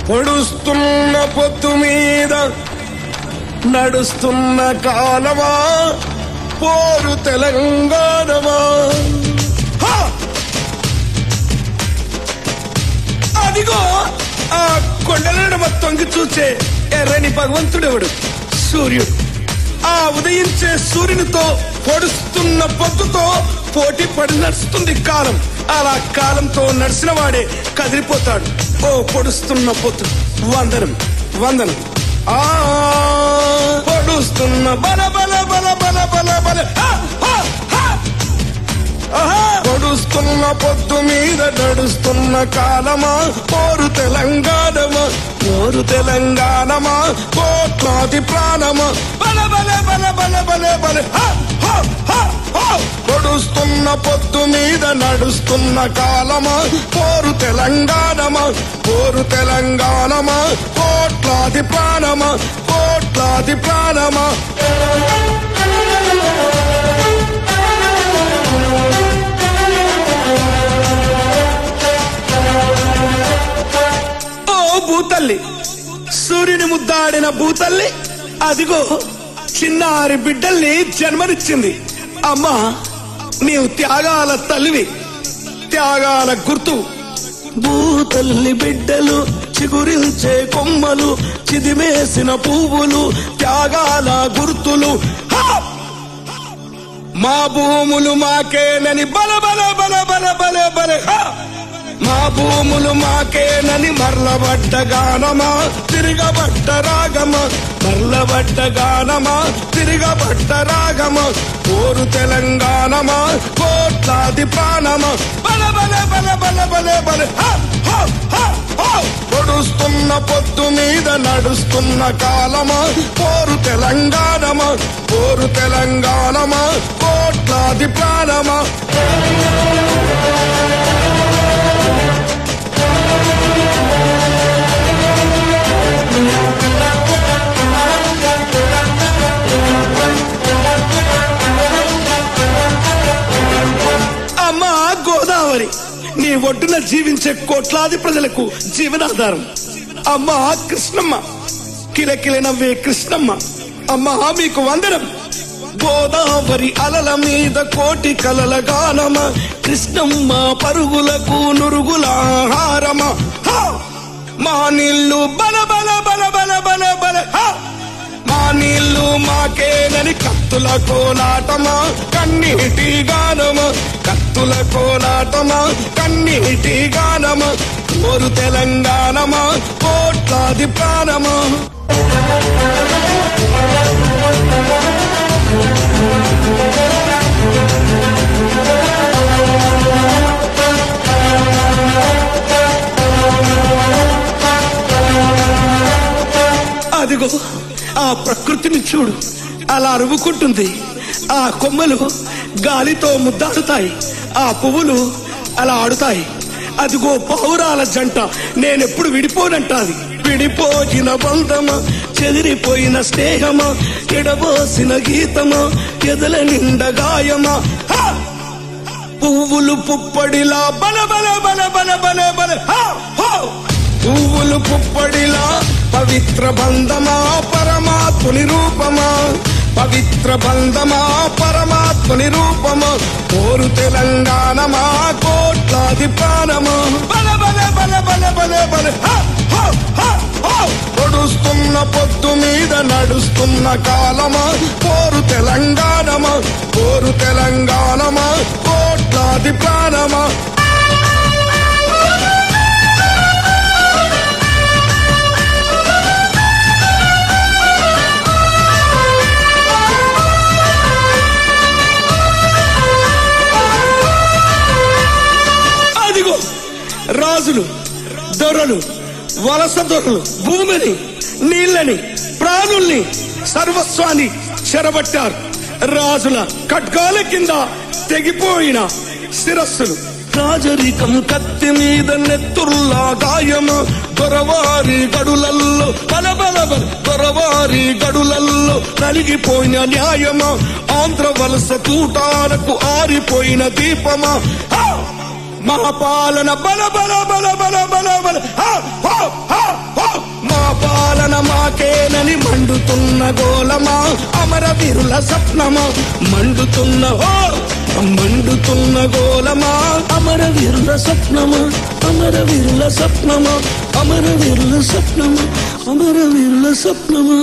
పొడుస్తున్న పొత్తు మీద నడుస్తున్న కాలమా పోరు తెలంగాణమా. అదిగో ఆ కొండల తొంగి చూసే ఎర్రని భగవంతుడెవడు? సూర్యుడు. ఆ ఉదయించే సూర్యునితో పొడుస్తున్న పొత్తుతో పోటీ పడి నడుస్తుంది కాలం. అలా కాలంతో నడిచిన వాడే కదిలిపోతాడు. ఓ పొడుస్తున్న పొత్తు, వందనం వందనం. ఆ పొడుస్తున్న బల బల బల బల బల బల పొడుస్తున్న పొత్తు మీద నడుస్తున్న కాలమా పోరు తెలంగాణమా, పోరు తెలంగాణమా, కోట్లాది ప్రాణమా. బల బల బల బల బల బల పొడుస్తున్న పొత్తు మీద నడుస్తున్న కాలమా పోరు తెలంగాణమా, పోరు తెలంగాణమా, కోట్లాది ప్రాణమా, కోట్లాది ప్రాణమా. ఓ భూతల్లి, సూర్యుని ముద్దాడిన భూతల్లి అదిగో చిన్నారి బిడ్డల్ని జన్మనిచ్చింది. అమ్మా, నీవు త్యాగాల తల్లివి, త్యాగాల గుర్తు. భూతల్లి బిడ్డలు చిగురించే కొమ్మలు, చిదిమేసిన పువ్వులు, త్యాగాల గుర్తులు. మా భూములు మాకేనని బల బల బల బల బల బల మా భూములు మాకేనని మర్లబడ్డ గానమా, తిరగబడ్డ రాగమా, మర్లబడ్డ గానమా, తిరగబడ్డ రాగమా. పోరు తెలంగాణమా, కోట్లాది ప్రాణమా. బల బల బల బల బల బల పొడుస్తున్న పొత్తు మీద నడుస్తున్న కాలమా పోరు తెలంగాణమా, పోరు తెలంగాణమా, కోట్లాది ప్రాణమా. అమ్మా గోదావరి, నీ ఒడ్డున జీవించే కోట్లాది ప్రజలకు జీవనాధారం. అమ్మా కృష్ణమ్మ, కిలకిల నవ్వే కృష్ణమ్మ, అమ్మా మీకు వందనం. గోదావరి అలల మీద కోటి కలల గానమా, కృష్ణమ్మ పరుగులకు నురుగుల హారమా. మా నీళ్లు బల బల బల బల బల బల మా నీళ్లు మాకేనని కత్తుల కోలాటమా, కన్నీటి గానమా, కత్తుల కోలాటమా, కన్నీటి గానమా. పోరు తెలంగాణమా, కోట్లాది ప్రాణమా. అదిగో ఆ ప్రకృతిని చూడు, అలా అరువుకుంటుంది. ఆ కొమ్మలు గాలితో ముద్దాడుతాయి, ఆ పువ్వులు అలా ఆడుతాయి. అదిగో పావురాల జంట నేనెప్పుడు విడిపోనంటాది. విడిపోయిన బంధమా, చెదిరిపోయిన స్నేహమా, ఎడబోసిన గీతమా, ఎదల నిండా గాయమా. పువ్వులు పుప్పడిలా బల బల బల బల బల బల పువ్వులు పుప్పడిలా పవిత్ర బంధమా, పరమాత్ముని రూపమా, పవిత్ర బంధమా, పరమాత్ముని రూపమా. పోరు తెలంగాణమా, కోట్లాది ప్రాణమా. బల బల బల బల బల బల పొడుస్తున్న పొత్తు మీద నడుస్తున్న కాలమా పోరు తెలంగాణమా, పోరు తెలంగాణమా, కోట్లాది ప్రాణమా. రాజులు, దొరలు, వలస దొరలు భూమిని, నీళ్ళని, ప్రాణుల్ని, సర్వస్వాన్ని చెరబట్టారు. రాజుల ఖడ్గాల కింద తెగిపోయిన శిరస్సులు. రాజరికం కత్తి మీద నెత్తుర్లా గాయమా, దొరవారి గడులల్లో బలబలబల, దొరవారి గడులల్లో నలిగిపోయిన న్యాయమా. ఆంధ్ర వలస కూటాలకు ఆరిపోయిన దీపమా. మా పాలన బల బల బల బల బల బల మండుతున్న గోలమా అమరవీరుల స్వప్నమా మండుతున్న మండుతున్న గోలమా అమరవీరుల స్వప్నమా అమరవీరుల స్వప్నమా అమరవీరుల స్వప్నమా అమరవీరుల స్వప్నమా